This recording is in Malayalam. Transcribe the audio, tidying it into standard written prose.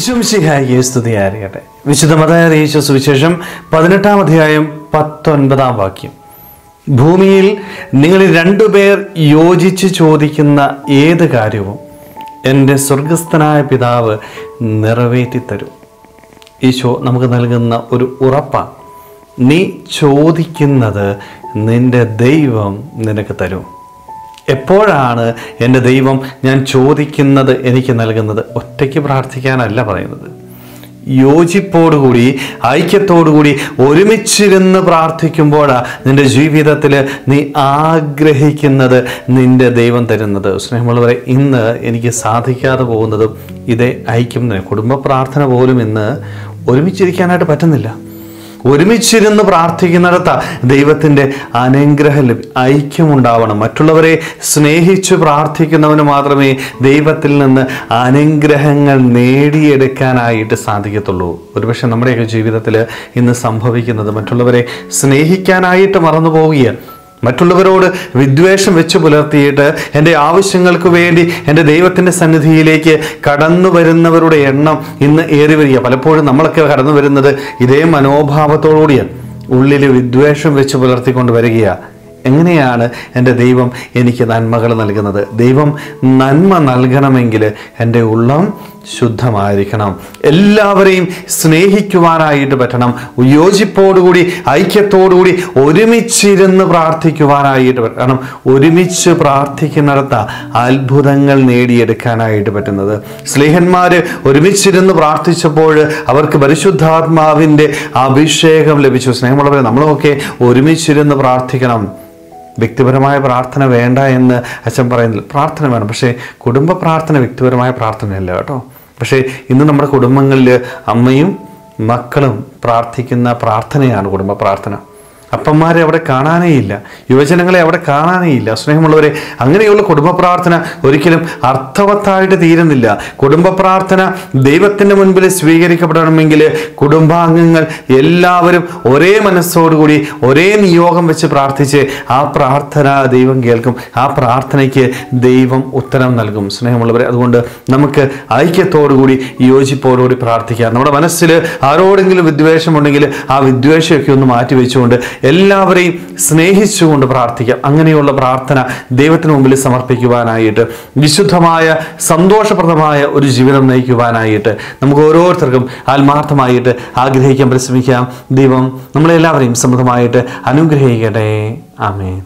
ഈശോമിശിഹായിക്ക് സ്തുതിയായിരിക്കട്ടെ. വിശുദ്ധ മത്തായി അറിയിച്ച സുവിശേഷം 18-ാം അധ്യായം 19-ാം വാക്യം. ഭൂമിയിൽ നിങ്ങൾ രണ്ടുപേർ യോജിച്ച് ചോദിക്കുന്ന ഏത് കാര്യവും എൻ്റെ സ്വർഗസ്ഥനായ പിതാവ് നിറവേറ്റിത്തരും. ഈശോ നമുക്ക് നൽകുന്ന ഒരു ഉറപ്പാണ്. നീ ചോദിക്കുന്നത് നിന്റെ ദൈവം നിനക്ക് തരും. എപ്പോഴാണ് എൻ്റെ ദൈവം ഞാൻ ചോദിക്കുന്നത് എനിക്ക് നൽകുന്നത്? ഒറ്റയ്ക്ക് പ്രാർത്ഥിക്കാനല്ല പറയുന്നത്. യോജിപ്പോടുകൂടി ഐക്യത്തോടുകൂടി ഒരുമിച്ചിരുന്ന് പ്രാർത്ഥിക്കുമ്പോഴാണ് നിന്റെ ജീവിതത്തിൽ നീ ആഗ്രഹിക്കുന്നത് നിന്റെ ദൈവം തരുന്നത്. സ്നേഹമുള്ളവരെ, ഇന്ന് എനിക്ക് സാധിക്കാതെ പോകുന്നതും ഇതേ ഐക്യം തന്നെ. കുടുംബ പ്രാർത്ഥന പോലും ഇന്ന് ഒരുമിച്ചിരിക്കാനായിട്ട് പറ്റുന്നില്ല. ഒരുമിച്ചിരുന്ന് പ്രാർത്ഥിക്കുന്നിടത്ത് ദൈവത്തിൻ്റെ അനുഗ്രഹം ഐക്യമുണ്ടാവണം. മറ്റുള്ളവരെ സ്നേഹിച്ചു പ്രാർത്ഥിക്കുന്നവന് മാത്രമേ ദൈവത്തിൽ നിന്ന് അനുഗ്രഹങ്ങൾ നേടിയെടുക്കാനായിട്ട് സാധിക്കത്തുള്ളൂ. ഒരുപക്ഷെ നമ്മുടെയൊക്കെ ജീവിതത്തിൽ ഇന്ന് സംഭവിക്കുന്നത് മറ്റുള്ളവരെ സ്നേഹിക്കാനായിട്ട് മറന്നു പോവുകയാണ്. മറ്റുള്ളവരോട് വിദ്വേഷം വെച്ച് പുലർത്തിയിട്ട് എൻ്റെ ആവശ്യങ്ങൾക്ക് വേണ്ടി എൻ്റെ ദൈവത്തിൻ്റെ സന്നിധിയിലേക്ക് കടന്നു വരുന്നവരുടെ എണ്ണം ഇന്ന് ഏറി വരിക. പലപ്പോഴും നമ്മളൊക്കെ കടന്നു വരുന്നത് ഇതേ മനോഭാവത്തോടുകൂടിയാണ്. ഉള്ളിൽ വിദ്വേഷം വെച്ച് പുലർത്തിക്കൊണ്ട് വരികയാണ്. എങ്ങനെയാണ് എൻ്റെ ദൈവം എനിക്ക് നന്മകൾ നൽകുന്നത്? ദൈവം നന്മ നൽകണമെങ്കിൽ എൻ്റെ ഉള്ളം ശുദ്ധമായിരിക്കണം. എല്ലാവരെയും സ്നേഹിക്കുവാനായിട്ട് പറ്റണം. യോജിപ്പോടുകൂടി ഐക്യത്തോടുകൂടി ഒരുമിച്ചിരുന്ന് പ്രാർത്ഥിക്കുവാനായിട്ട് പറ്റണം. ഒരുമിച്ച് പ്രാർത്ഥിക്കുന്നിടത്ത് അത്ഭുതങ്ങൾ നേടിയെടുക്കാനായിട്ട് പറ്റുന്നത്. സ്നേഹന്മാർ ഒരുമിച്ചിരുന്ന് പ്രാർത്ഥിച്ചപ്പോൾ അവർക്ക് പരിശുദ്ധാത്മാവിൻ്റെ അഭിഷേകം ലഭിച്ചു. സ്നേഹമുള്ളവരെ, നമ്മളൊക്കെ ഒരുമിച്ചിരുന്ന് പ്രാർത്ഥിക്കണം. വ്യക്തിപരമായ പ്രാർത്ഥന വേണ്ട എന്ന് അച്ഛൻ പറയുന്നില്ല. പ്രാർത്ഥന വേണം, പക്ഷേ കുടുംബ പ്രാർത്ഥന വ്യക്തിപരമായ പ്രാർത്ഥനയല്ല കേട്ടോ. പക്ഷേ ഇന്ന് നമ്മുടെ കുടുംബങ്ങളിൽ അമ്മയും മക്കളും പ്രാർത്ഥിക്കുന്ന പ്രാർത്ഥനയാണ് കുടുംബ പ്രാർത്ഥന. അപ്പന്മാരെ അവിടെ കാണാനേ ഇല്ല, യുവജനങ്ങളെ അവിടെ കാണാനേ ഇല്ല. സ്നേഹമുള്ളവരെ, അങ്ങനെയുള്ള കുടുംബ പ്രാർത്ഥന ഒരിക്കലും അർത്ഥവത്തായിട്ട് തീരുന്നില്ല. കുടുംബ പ്രാർത്ഥന ദൈവത്തിൻ്റെ മുൻപിൽ സ്വീകരിക്കപ്പെടണമെങ്കിൽ കുടുംബാംഗങ്ങൾ എല്ലാവരും ഒരേ മനസ്സോടുകൂടി ഒരേ നിയോഗം വെച്ച് പ്രാർത്ഥിച്ച് ആ പ്രാർത്ഥന ദൈവം കേൾക്കും. ആ പ്രാർത്ഥനയ്ക്ക് ദൈവം ഉത്തരം നൽകും. സ്നേഹമുള്ളവരെ, അതുകൊണ്ട് നമുക്ക് ഐക്യത്തോടുകൂടി യോജിപ്പോടുകൂടി പ്രാർത്ഥിക്കാം. നമ്മുടെ മനസ്സിൽ ആരോടെങ്കിലും വിദ്വേഷമുണ്ടെങ്കിൽ ആ വിദ്വേഷമൊക്കെ ഒന്ന് മാറ്റിവെച്ചുകൊണ്ട് എല്ലാവരെയും സ്നേഹിച്ചുകൊണ്ട് പ്രാർത്ഥിക്കാം. അങ്ങനെയുള്ള പ്രാർത്ഥന ദൈവത്തിന് മുമ്പിൽ സമർപ്പിക്കുവാനായിട്ട്, വിശുദ്ധമായ സന്തോഷപ്രദമായ ഒരു ജീവിതം നയിക്കുവാനായിട്ട് നമുക്ക് ഓരോരുത്തർക്കും ആത്മാർത്ഥമായിട്ട് ആഗ്രഹിക്കാൻ പരിശ്രമിക്കാം. ദൈവം നമ്മളെല്ലാവരെയും സമൃദ്ധമായിട്ട് അനുഗ്രഹിക്കട്ടെ. ആമേൻ.